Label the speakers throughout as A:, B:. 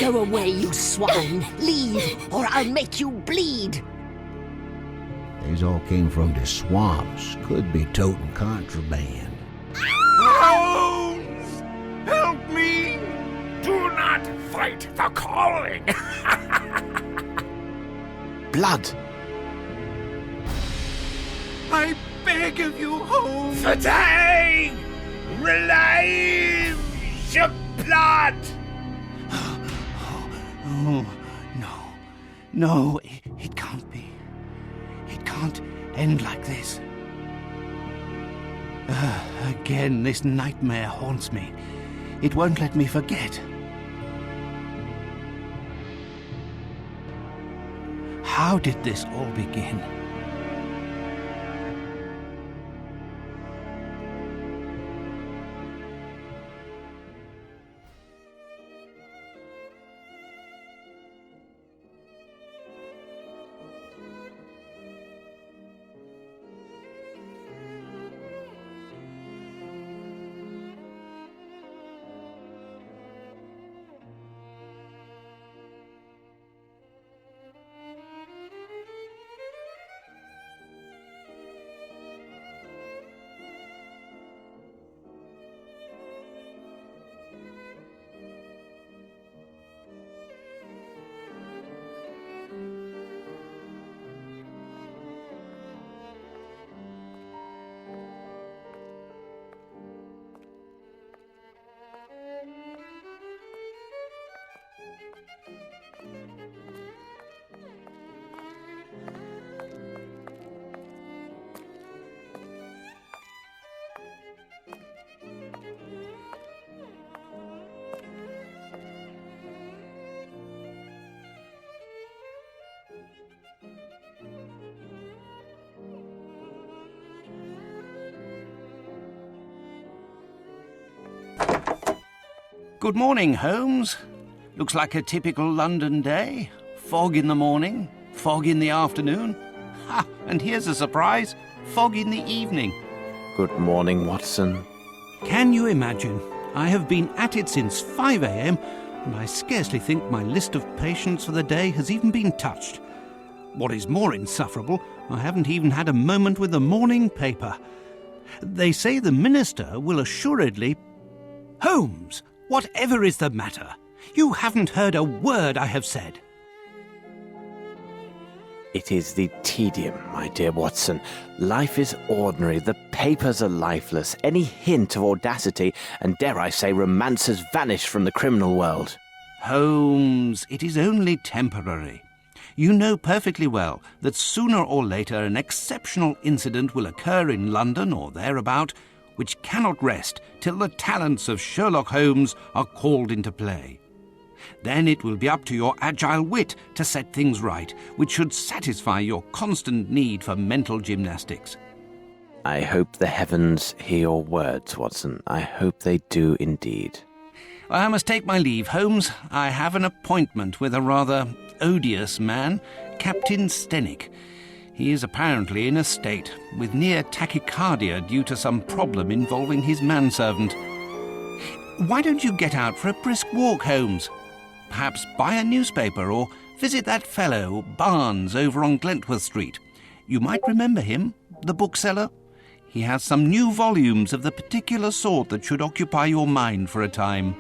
A: Go away, you swine! Leave, or I'll make you bleed!
B: These all came from the swamps. Could be toting contraband.
C: Holmes! Help me! Do not fight the calling!
D: Blood!
C: I beg of you, Holmes! Fatigue! Relieve your blood!
D: Oh, no. No, it can't be. It can't end like this. Again, this nightmare haunts me. It won't let me forget. How did this all begin? Good morning, Holmes. Looks like a typical London day. Fog in the morning, fog in the afternoon. Ha! And here's a surprise. Fog in the evening. Good morning, Watson.
E: Can you imagine? I have been at it since 5 a.m, and I scarcely think my list of patients for the day has even been touched. What is more insufferable, I haven't even had a moment with the morning paper. They say the minister will assuredly... Holmes! Whatever is the matter? You haven't heard a word I have said.
D: It is the tedium, my dear Watson. Life is ordinary, the papers are lifeless. Any hint of audacity, and dare I say romance, has vanished from the criminal world.
E: Holmes, it is only temporary. You know perfectly well that sooner or later an exceptional incident will occur in London or thereabout, which cannot rest till the talents of Sherlock Holmes are called into play. Then it will be up to your agile wit to set things right, which should satisfy your constant need for mental gymnastics.
D: I hope the heavens hear your words, Watson. I hope they do indeed.
E: I must take my leave, Holmes. I have an appointment with a rather odious man, Captain Stenick. He is apparently in a state, with near tachycardia due to some problem involving his manservant. Why don't you get out for a brisk walk, Holmes? Perhaps buy a newspaper or visit that fellow, Barnes, over on Glentworth Street. You might remember him, the bookseller. He has some new volumes of the particular sort that should occupy your mind for a time.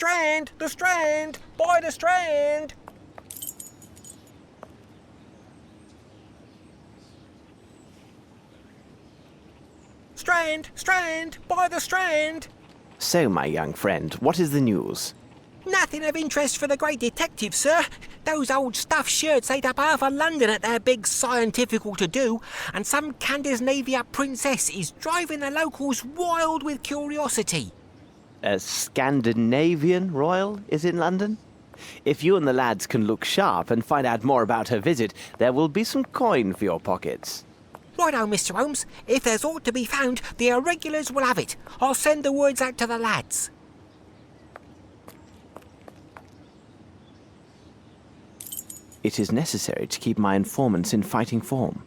C: Strand! The Strand! By the Strand! Strand! Strand! By the Strand!
F: So, my young friend, what is the news?
C: Nothing of interest for the great detective, sir. Those old stuffed shirts ate up half of London at their big scientifical to-do, and some Scandinavia princess is driving the locals wild with curiosity.
F: A Scandinavian royal is in London? If you and the lads can look sharp and find out more about her visit, there will be some coin for your pockets.
C: Righto, Mr. Holmes. If there's aught to be found, the irregulars will have it. I'll send the words out to the lads.
F: It is necessary to keep my informants in fighting form.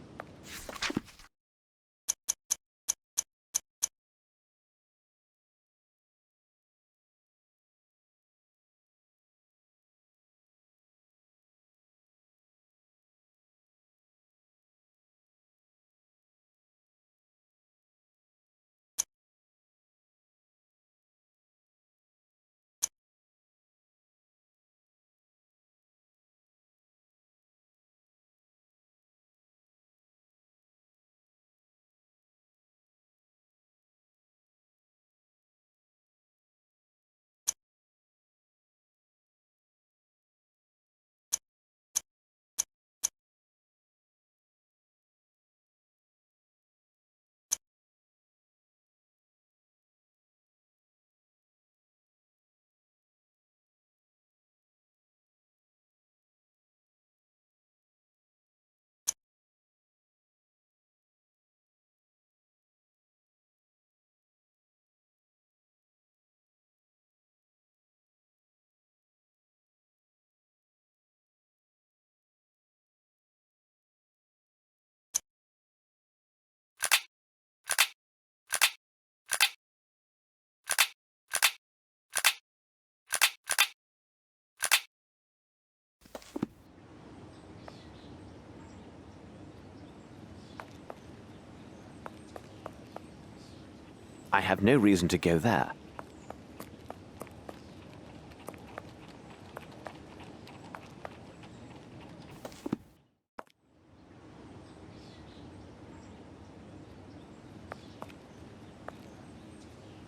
F: I have no reason to go there.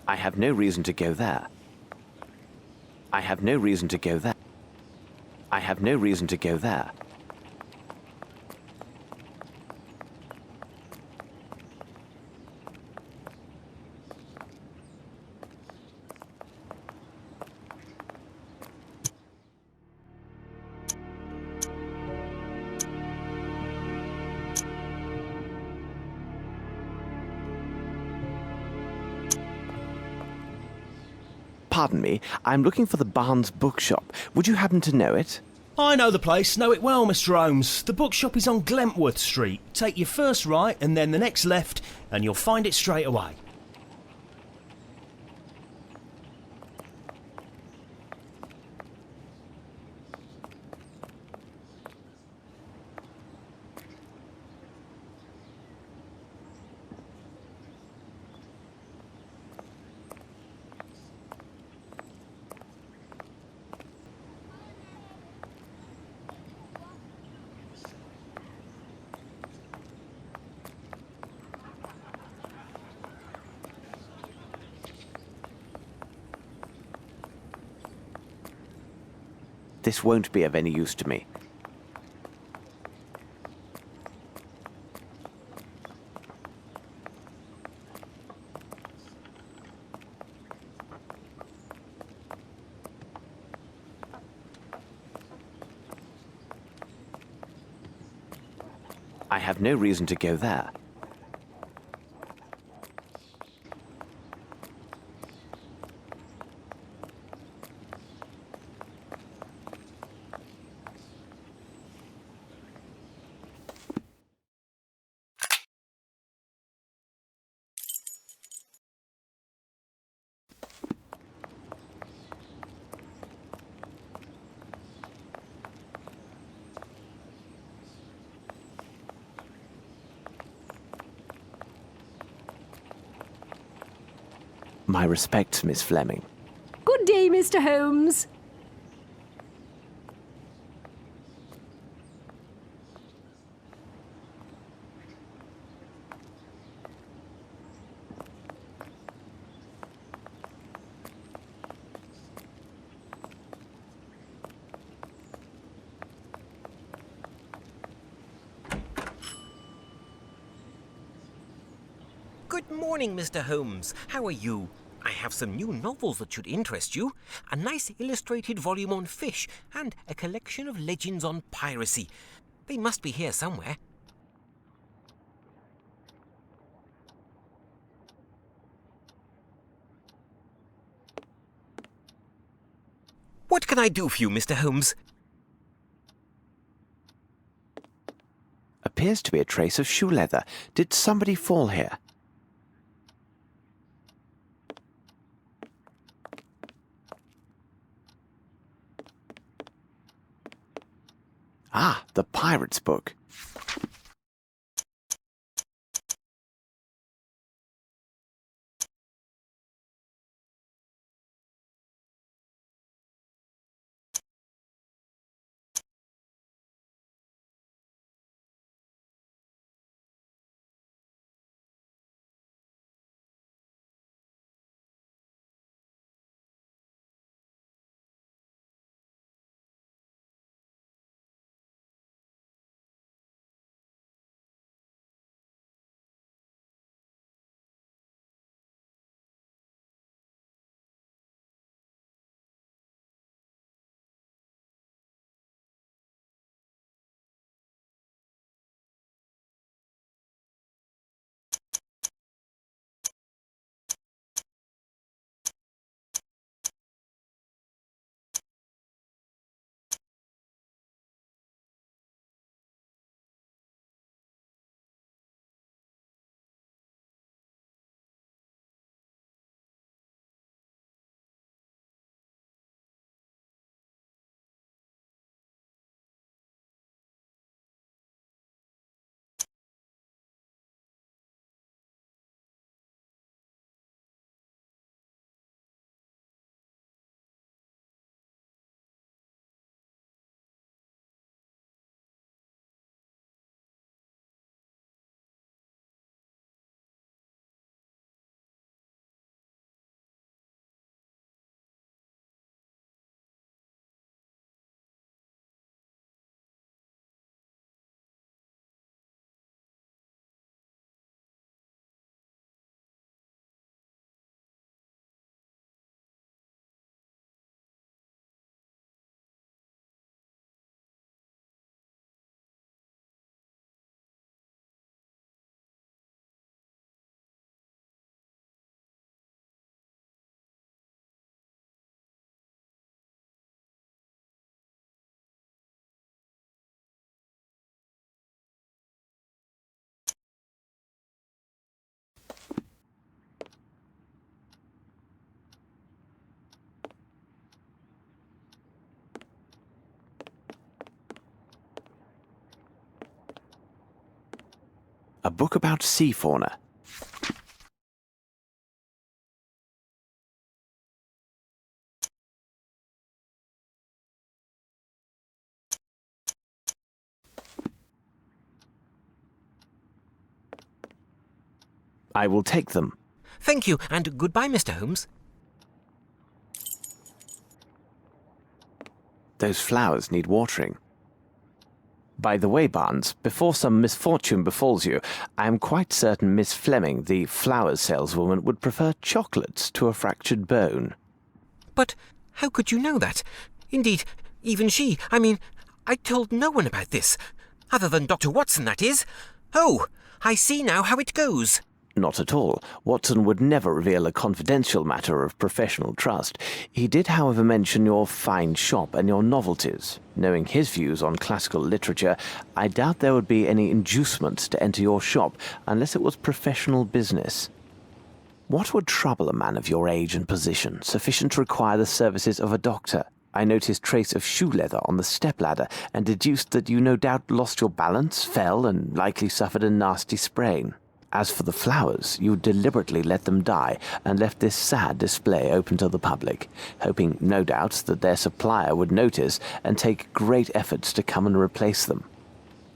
F: I have no reason to go there. I have no reason to go there. I have no reason to go there. Pardon me, I'm looking for the Barnes bookshop. Would you happen to know it?
G: I know the place, know it well, Mr. Holmes. The bookshop is on Glentworth Street. Take your first right and then the next left, and you'll find it straight away.
F: This won't be of any use to me. I have no reason to go there. My respects, Miss Fleming.
H: Good day, Mr. Holmes.
C: Good morning, Mr. Holmes. How are you? I have some new novels that should interest you. A nice illustrated volume on fish and a collection of legends on piracy. They must be here somewhere. What can I do for you, Mr. Holmes?
F: Appears to be a trace of shoe leather. Did somebody fall here? Ah, the pirate's book. A book about sea fauna. I will take them.
C: Thank you, and goodbye, Mr. Holmes.
F: Those flowers need watering. By the way, Barnes, before some misfortune befalls you, I am quite certain Miss Fleming, the flowers saleswoman, would prefer chocolates to a fractured bone.
C: But how could you know that? Indeed, even she, I told no one about this. Other than Dr. Watson, that is. Oh, I see now how it goes.
F: Not at all. Watson would never reveal a confidential matter of professional trust. He did, however, mention your fine shop and your novelties. Knowing his views on classical literature, I doubt there would be any inducement to enter your shop unless it was professional business. What would trouble a man of your age and position, sufficient to require the services of a doctor? I noticed trace of shoe leather on the stepladder and deduced that you no doubt lost your balance, fell, and likely suffered a nasty sprain. As for the flowers, you deliberately let them die and left this sad display open to the public, hoping, no doubt, that their supplier would notice and take great efforts to come and replace them.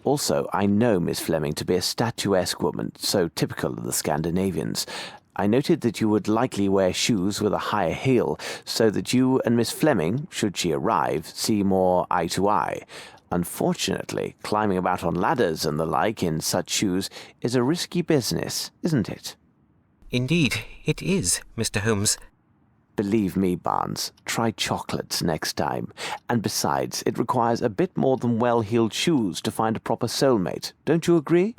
F: Also, I know Miss Fleming to be a statuesque woman, so typical of the Scandinavians. I noted that you would likely wear shoes with a higher heel, so that you and Miss Fleming, should she arrive, see more eye to eye. Unfortunately, climbing about on ladders and the like in such shoes is a risky business, isn't it?
C: Indeed, it is, Mr. Holmes.
F: Believe me, Barnes, try chocolates next time. And besides, it requires a bit more than well-heeled shoes to find a proper soulmate. Don't you agree?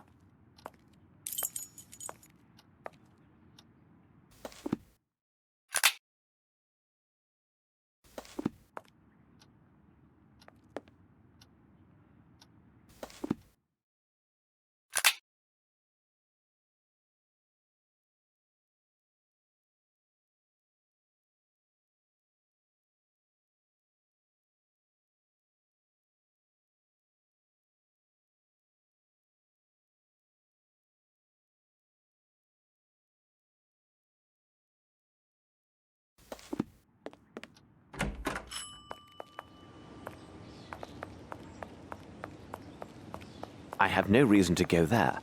F: I have no reason to go there.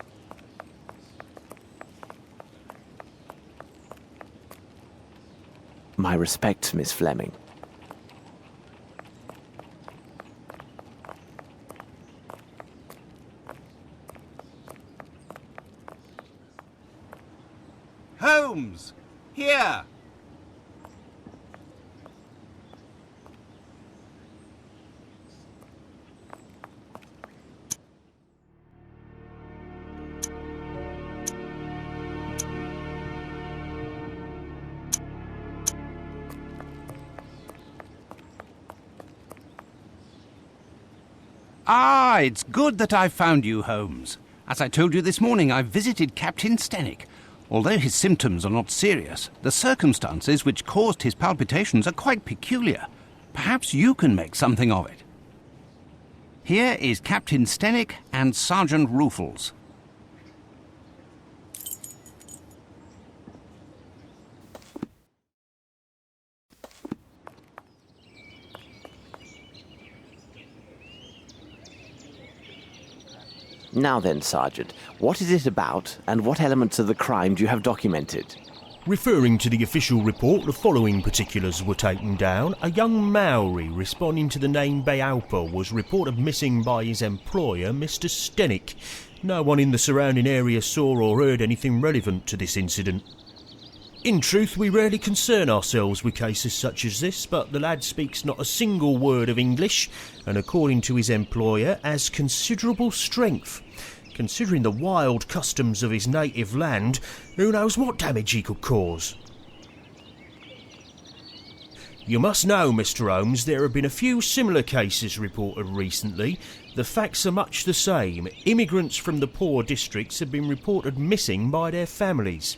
F: My respects, Miss Fleming.
D: Holmes! Here!
E: Ah, it's good that I found you, Holmes. As I told you this morning, I visited Captain Stenick. Although his symptoms are not serious, the circumstances which caused his palpitations are quite peculiar. Perhaps you can make something of it. Here is Captain Stenick and Sergeant Ruffles.
F: Now then, Sergeant, what is it about, and what elements of the crime do you have documented?
G: Referring to the official report, the following particulars were taken down. A young Maori responding to the name Beaupa was reported missing by his employer, Mr. Stenick. No one in the surrounding area saw or heard anything relevant to this incident. In truth, we rarely concern ourselves with cases such as this, but the lad speaks not a single word of English, and according to his employer, has considerable strength. Considering the wild customs of his native land, who knows what damage he could cause? You must know, Mr. Holmes, there have been a few similar cases reported recently. The facts are much the same. Immigrants from the poor districts have been reported missing by their families.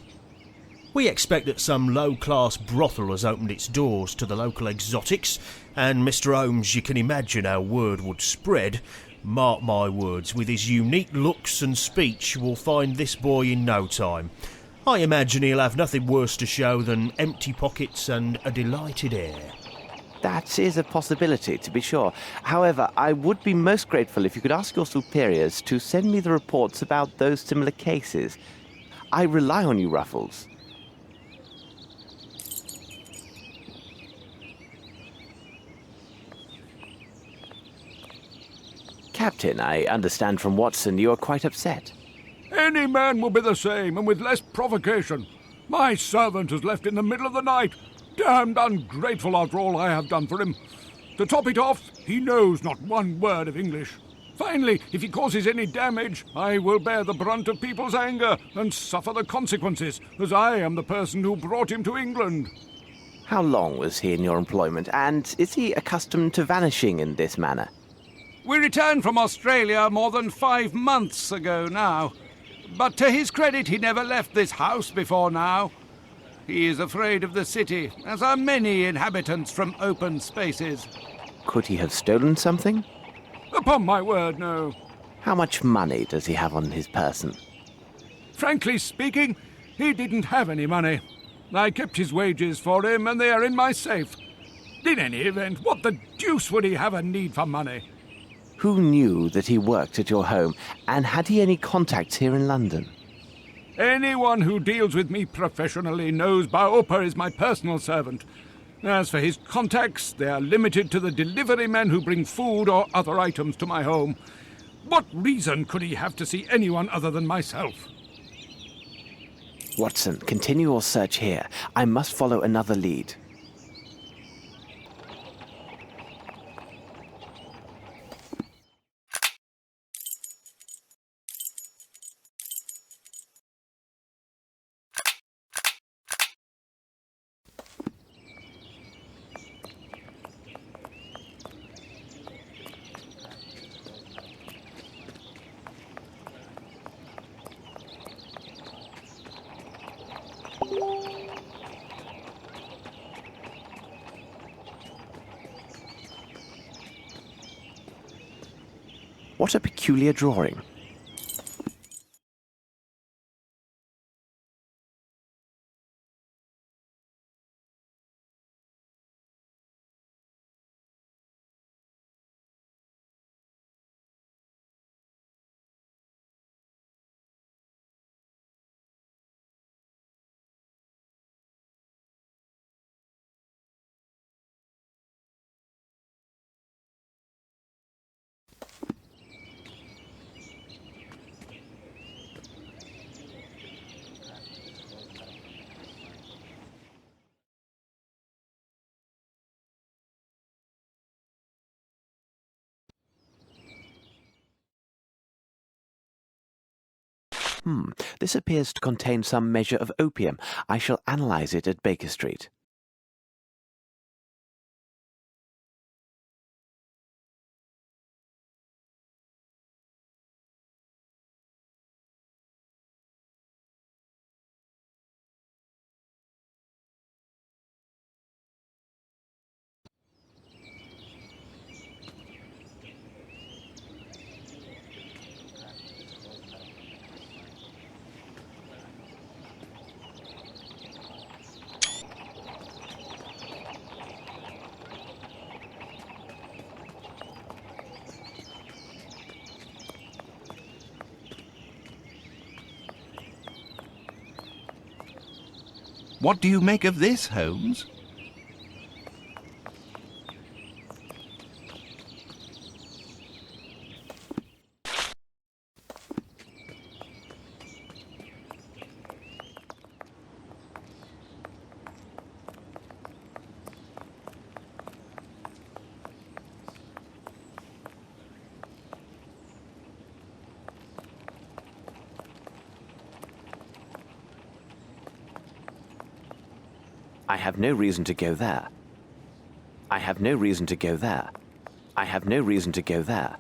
G: We expect that some low-class brothel has opened its doors to the local exotics, and Mr. Holmes, you can imagine how word would spread. Mark my words, with his unique looks and speech, we'll find this boy in no time. I imagine he'll have nothing worse to show than empty pockets and a delighted air.
F: That is a possibility, to be sure. However, I would be most grateful if you could ask your superiors to send me the reports about those similar cases. I rely on you, Ruffles. Captain, I understand from Watson you are quite upset.
H: Any man will be the same, and with less provocation. My servant has left in the middle of the night. Damned ungrateful after all I have done for him. To top it off, he knows not one word of English. Finally, if he causes any damage, I will bear the brunt of people's anger and suffer the consequences, as I am the person who brought him to England.
F: How long was he in your employment, and is he accustomed to vanishing in this manner?
D: We returned from Australia more than 5 months ago now. But to his credit, he never left this house before now. He is afraid of the city, as are many inhabitants from open spaces.
F: Could he have stolen something?
H: Upon my word, no.
F: How much money does he have on his person?
H: Frankly speaking, he didn't have any money. I kept his wages for him, and they are in my safe. In any event, what the deuce would he have a need for money?
F: Who knew that he worked at your home, and had he any contacts here in London?
H: Anyone who deals with me professionally knows Baopa is my personal servant. As for his contacts, they are limited to the delivery men who bring food or other items to my home. What reason could he have to see anyone other than myself?
F: Watson, continue your search here. I must follow another lead. What a peculiar drawing. This appears to contain some measure of opium. I shall analyze it at Baker Street.
E: What do you make of this, Holmes?
F: I have no reason to go there. I have no reason to go there. I have no reason to go there.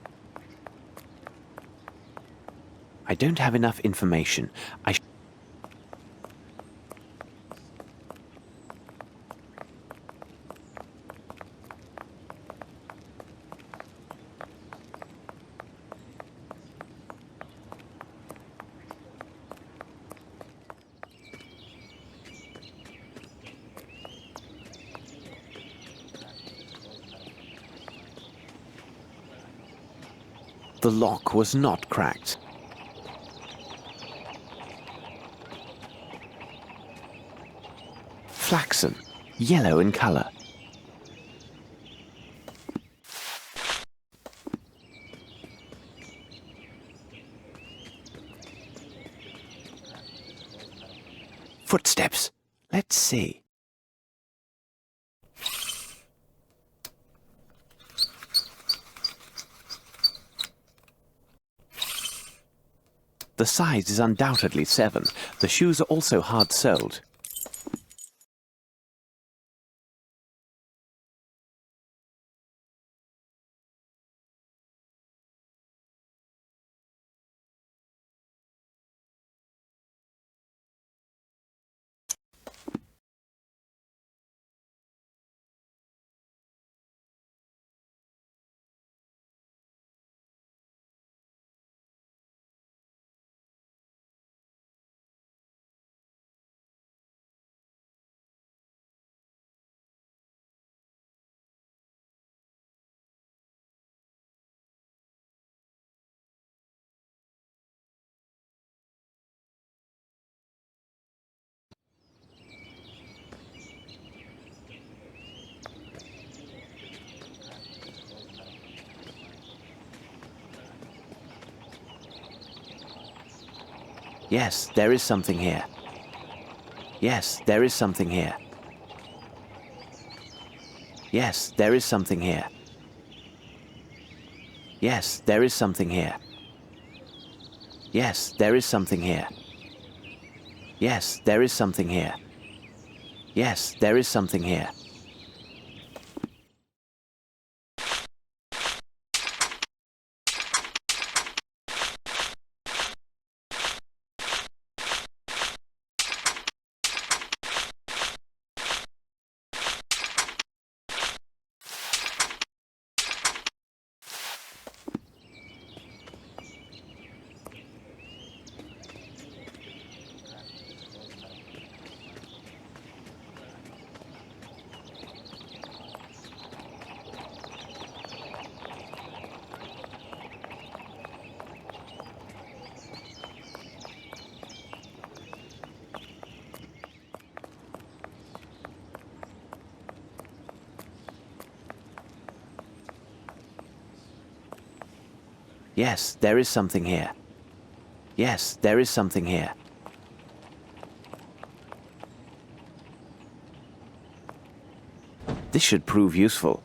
F: I don't have enough information. The lock was not cracked. Flaxen, yellow in color. Footsteps. Let's see. The size is undoubtedly 7. The shoes are also hard-soled. Yes, there is something here. Yes, there is something here. Yes, there is something here. Yes, there is something here. Yes, there is something here. Yes, there is something here. Yes, there is something here. Yes, there is something here. Yes, there is something here. This should prove useful.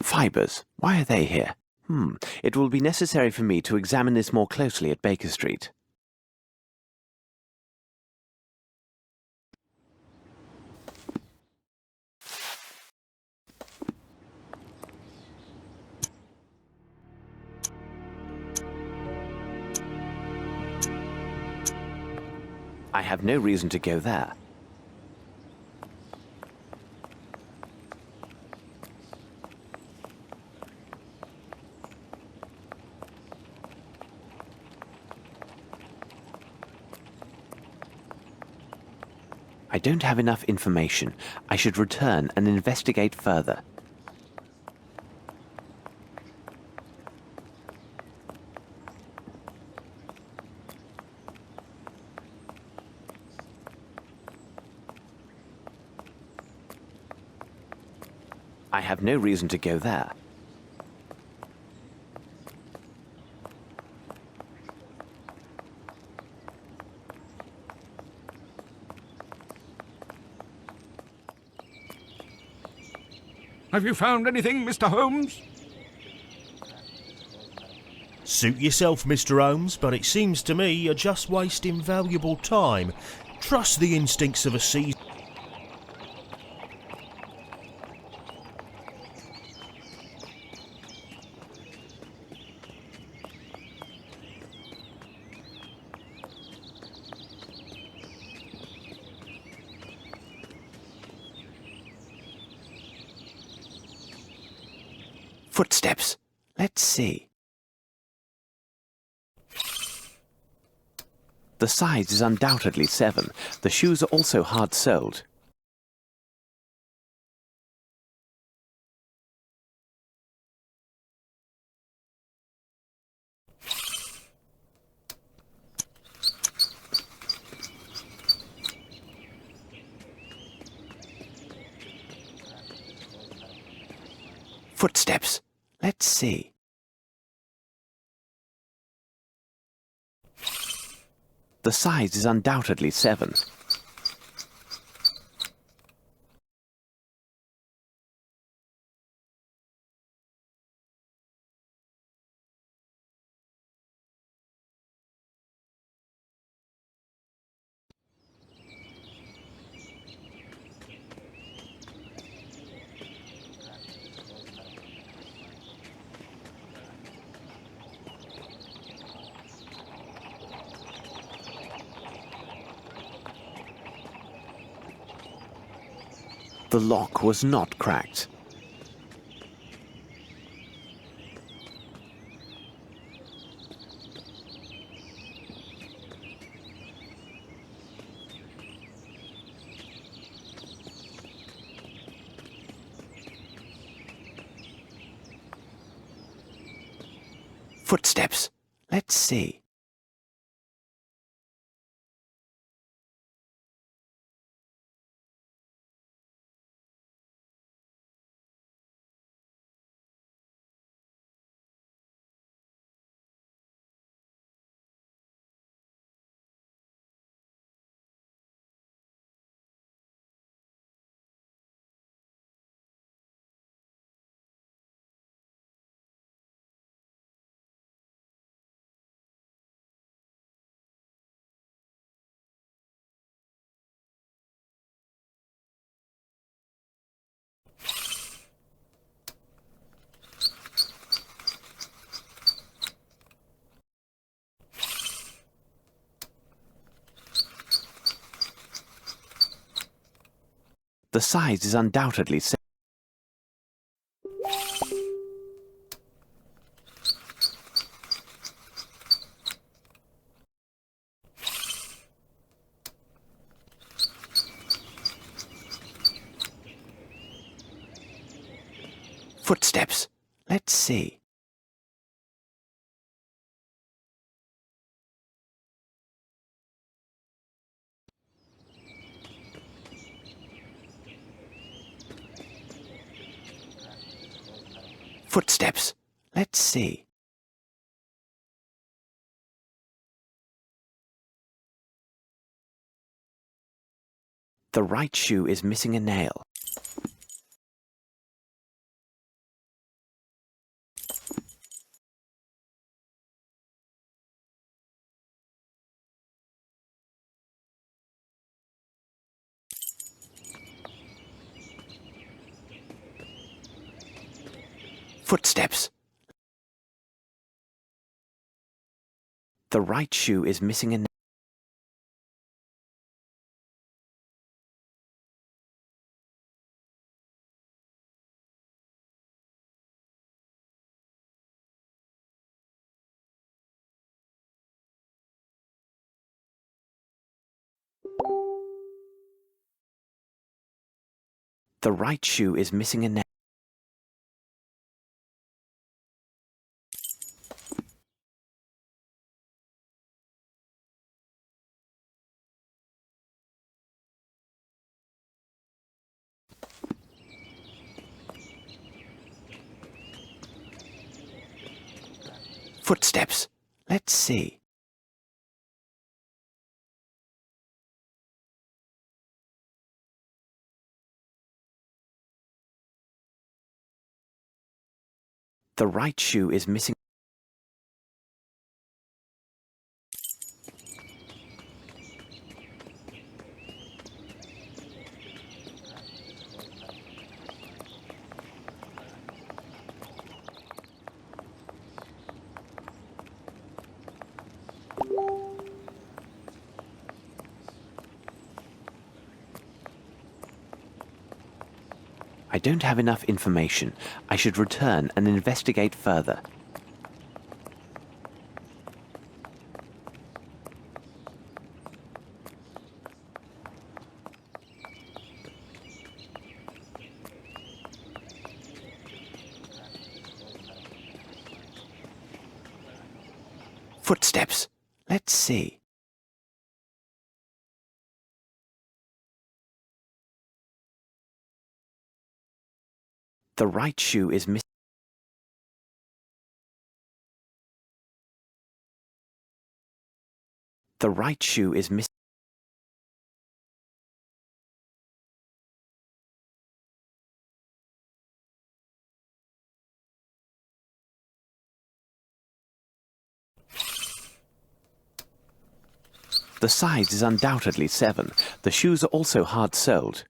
F: Fibres. Why are they here? It will be necessary for me to examine this more closely at Baker Street. I have no reason to go there. I don't have enough information. I should return and investigate further. I have no reason to go there.
H: Have you found anything, Mr. Holmes?
G: Suit yourself, Mr. Holmes, but it seems to me you're just wasting valuable time. Trust the instincts of a seasoned...
F: Footsteps. Let's see. The size is undoubtedly 7. The shoes are also hard-soled. Footsteps. Let's see. The size is undoubtedly 7. The lock was not cracked. Footsteps. Let's see. The size is undoubtedly footsteps. Let's see. Footsteps. Let's see. The right shoe is missing a nail. Footsteps. The right shoe is missing a nail. The right shoe is missing a nail. Footsteps. Let's see. The right shoe is missing. I don't have enough information. I should return and investigate further. Footsteps. Let's see. The right shoe is missing. The right shoe is missing. The size is undoubtedly 7. The shoes are also hard-soled.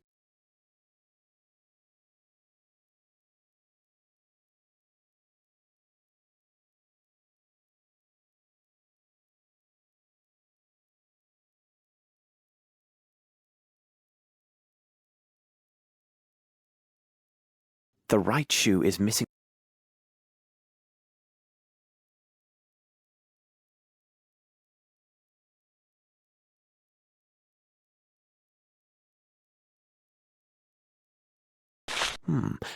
F: The right shoe is missing.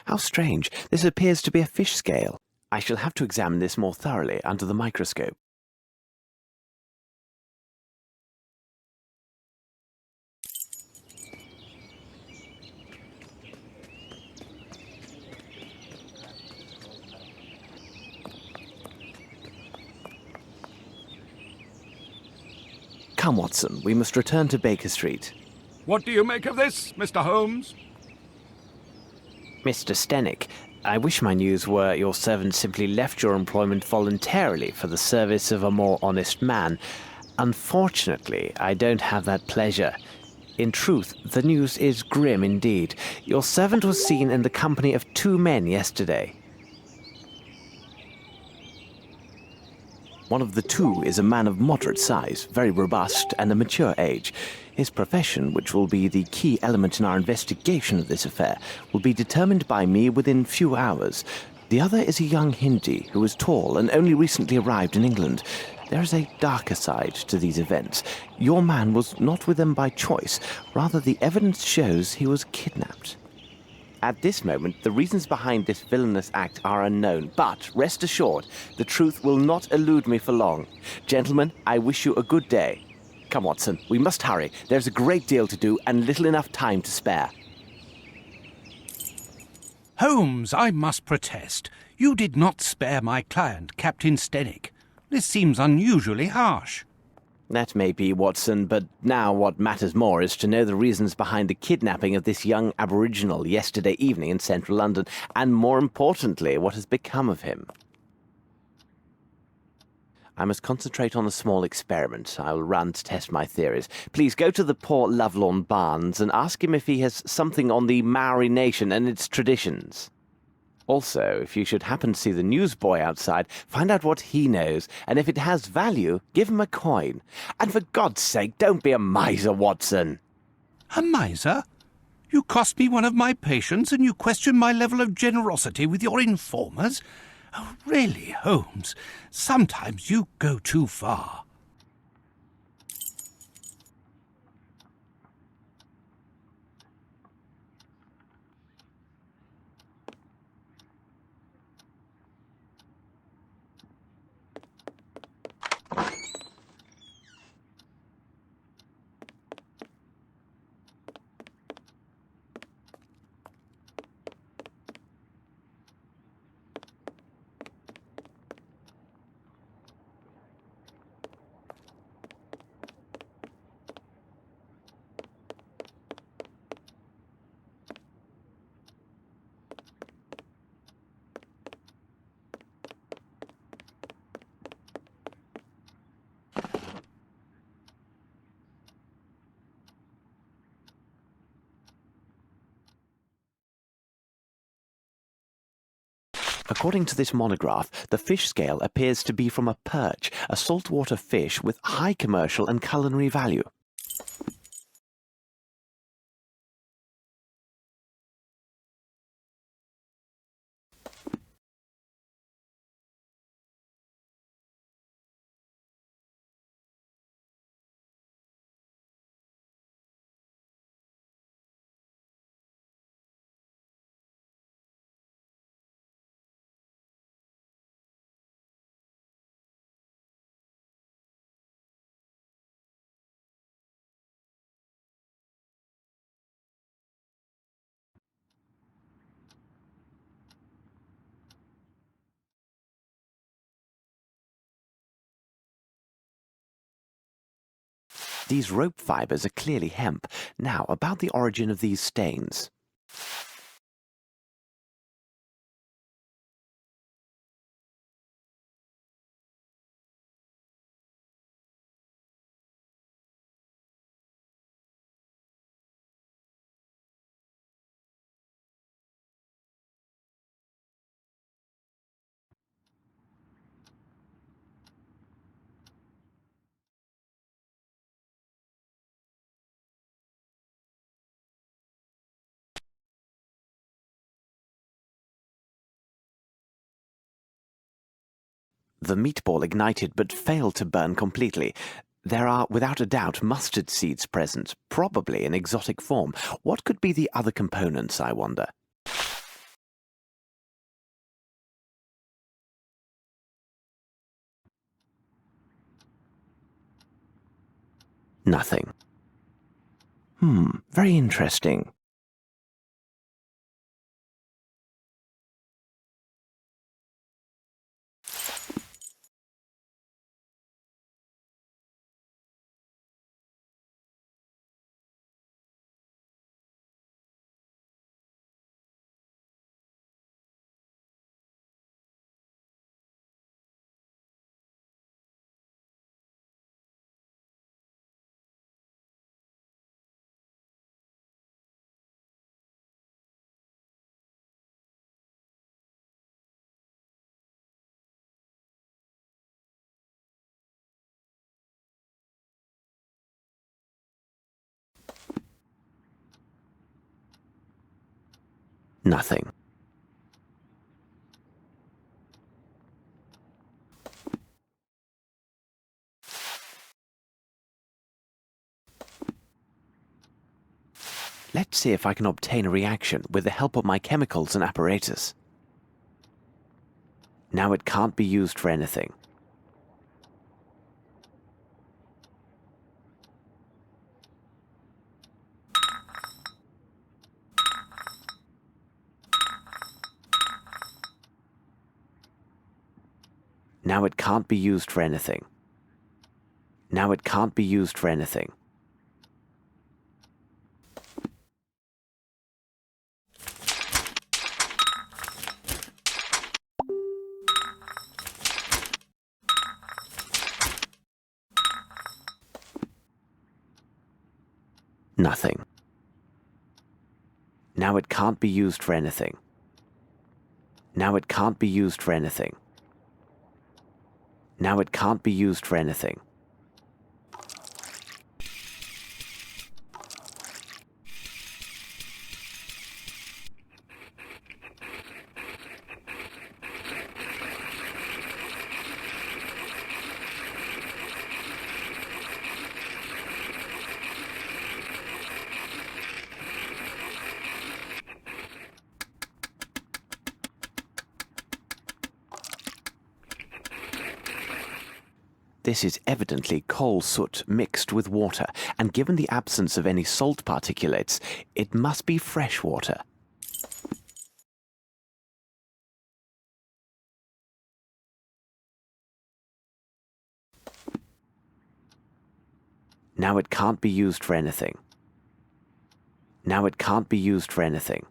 F: How strange. This appears to be a fish scale. I shall have to examine this more thoroughly under the microscope. Come, Watson, we must return to Baker Street.
H: What do you make of this, Mr. Holmes?
F: Mr. Stenick, I wish my news were your servant simply left your employment voluntarily for the service of a more honest man. Unfortunately, I don't have that pleasure. In truth, the news is grim indeed. Your servant was seen in the company of 2 men yesterday. One of the 2 is a man of moderate size, very robust, and a mature age. His profession, which will be the key element in our investigation of this affair, will be determined by me within few hours. The other is a young Hindi who is tall and only recently arrived in England. There is a darker side to these events. Your man was not with them by choice. Rather, the evidence shows he was kidnapped. At this moment, the reasons behind this villainous act are unknown, but rest assured, the truth will not elude me for long. Gentlemen, I wish you a good day. Come, Watson, we must hurry. There's a great deal to do and little enough time to spare.
E: Holmes, I must protest. You did not spare my client, Captain Stenick. This seems unusually harsh.
F: That may be, Watson, but now what matters more is to know the reasons behind the kidnapping of this young aboriginal yesterday evening in central London, and more importantly, what has become of him. I must concentrate on a small experiment I will run to test my theories. Please go to the poor Lovelorn Barnes and ask him if he has something on the Maori nation and its traditions. Also, if you should happen to see the newsboy outside, find out what he knows, and if it has value, give him a coin. And for God's sake, don't be a miser, Watson.
E: A miser? You cost me one of my patients, and you question my level of generosity with your informers? Oh, really, Holmes, sometimes you go too far.
F: According to this monograph, the fish scale appears to be from a perch, a saltwater fish with high commercial and culinary value. These rope fibers are clearly hemp. Now, about the origin of these stains. The meatball ignited but failed to burn completely. There are, without a doubt, mustard seeds present, probably in exotic form. What could be the other components, I wonder? Nothing. Very interesting. Nothing. Let's see if I can obtain a reaction with the help of my chemicals and apparatus. Now it can't be used for anything. Now it can't be used for anything. Now it can't be used for anything. Nothing. Now it can't be used for anything. Now it can't be used for anything. Now it can't be used for anything. This is evidently coal soot mixed with water, and given the absence of any salt particulates, it must be fresh water. Now it can't be used for anything. Now it can't be used for anything.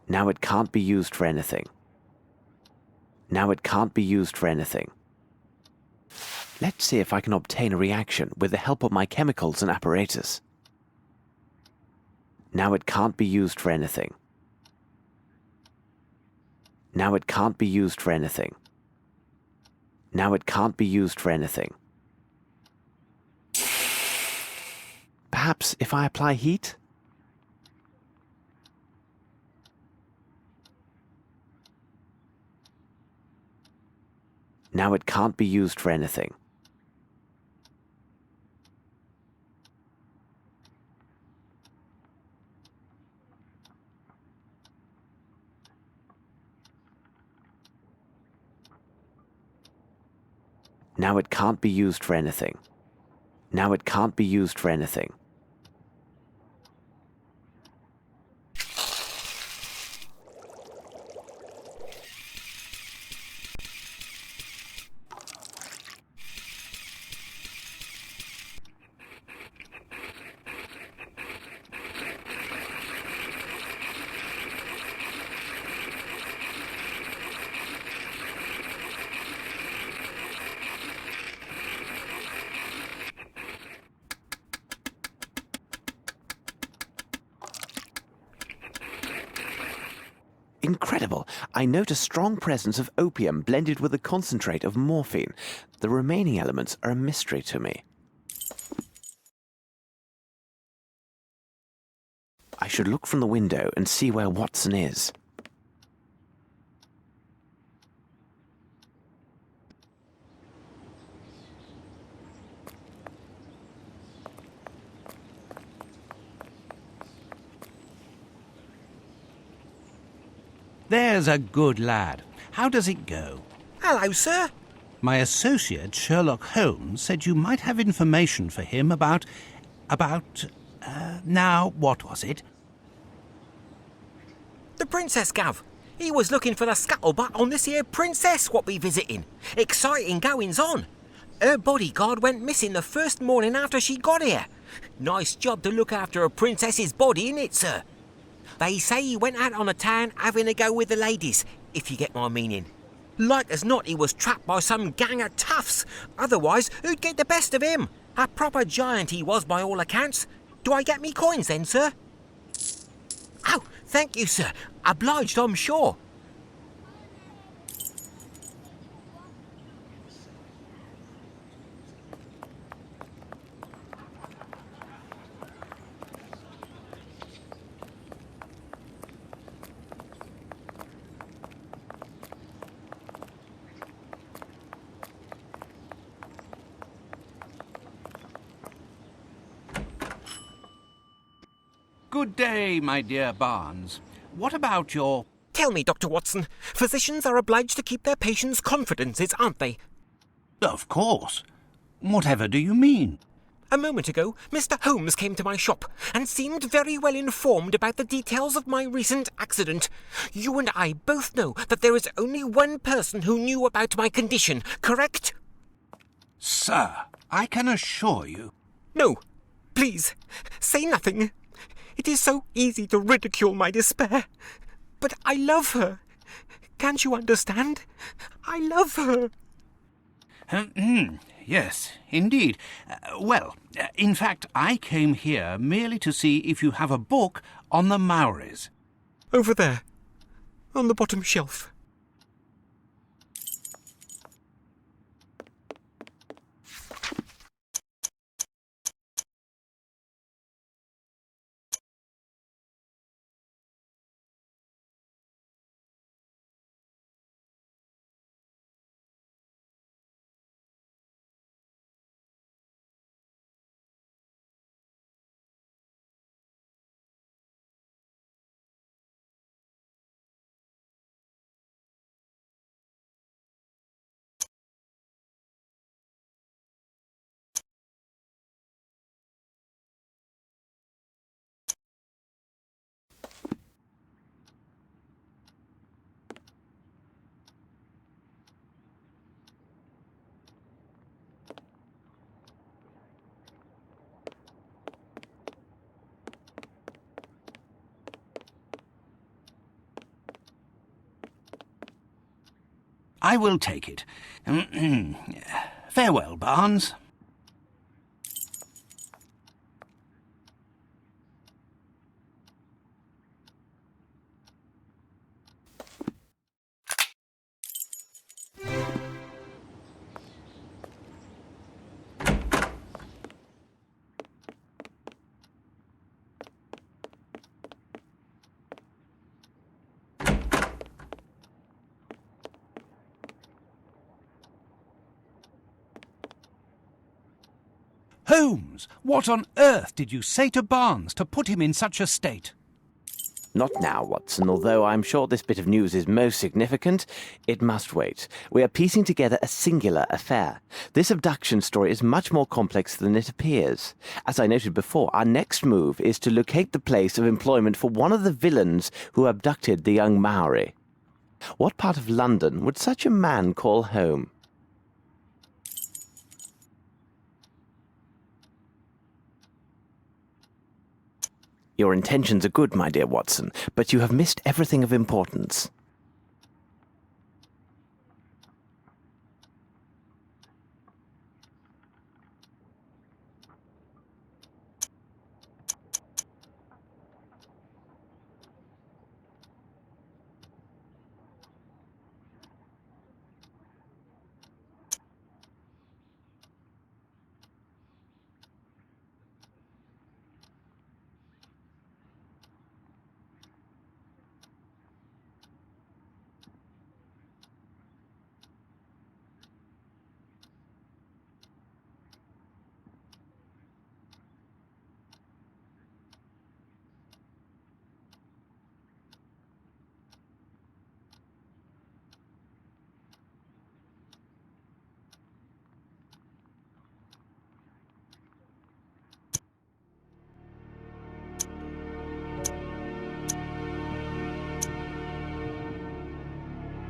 F: Now it can't be used for anything. Now it can't be used for anything. Let's see if I can obtain a reaction with the help of my chemicals and apparatus. Now it can't be used for anything. Now it can't be used for anything. Now it can't be used for anything. Perhaps if I apply heat? Now it can't be used for anything. Now it can't be used for anything. Now it can't be used for anything. Incredible! I note a strong presence of opium blended with a concentrate of morphine. The remaining elements are a mystery to me. I should look from the window and see where Watson is.
E: There's a good lad. How does it go?
C: Hello, sir.
E: My associate, Sherlock Holmes, said you might have information for him about... now, what was it?
C: The princess, Gov. He was looking for the scuttlebutt on this here princess what we visiting. Exciting goings on. Her bodyguard went missing the first morning after she got here. Nice job to look after a princess's body, innit, sir? They say he went out on the town having a go with the ladies, if you get my meaning. Like as not, he was trapped by some gang of toughs. Otherwise, who'd get the best of him? A proper giant he was by all accounts. Do I get me coins then, sir? Oh, thank you, sir. Obliged, I'm sure.
E: Good day, my dear Barnes. What about your...
C: Tell me, Dr. Watson, physicians are obliged to keep their patients' confidences, aren't they?
E: Of course. Whatever do you mean?
C: A moment ago, Mr. Holmes came to my shop and seemed very well informed about the details of my recent accident. You and I both know that there is only one person who knew about my condition, correct?
E: Sir, I can assure you...
C: No, please, say nothing. It is so easy to ridicule my despair. But I love her. Can't you understand? I love her.
E: Yes, indeed. In fact, I came here merely to see if you have a book on the Maoris.
C: Over there, on the bottom shelf.
E: I will take it. Farewell, Barnes. Holmes, what on earth did you say to Barnes to put him in such a state?
F: Not now, Watson. Although I'm sure this bit of news is most significant, it must wait. We are piecing together a singular affair. This abduction story is much more complex than it appears. As I noted before, our next move is to locate the place of employment for one of the villains who abducted the young Maori. What part of London would such a man call home? Your intentions are good, my dear Watson, but you have missed everything of importance.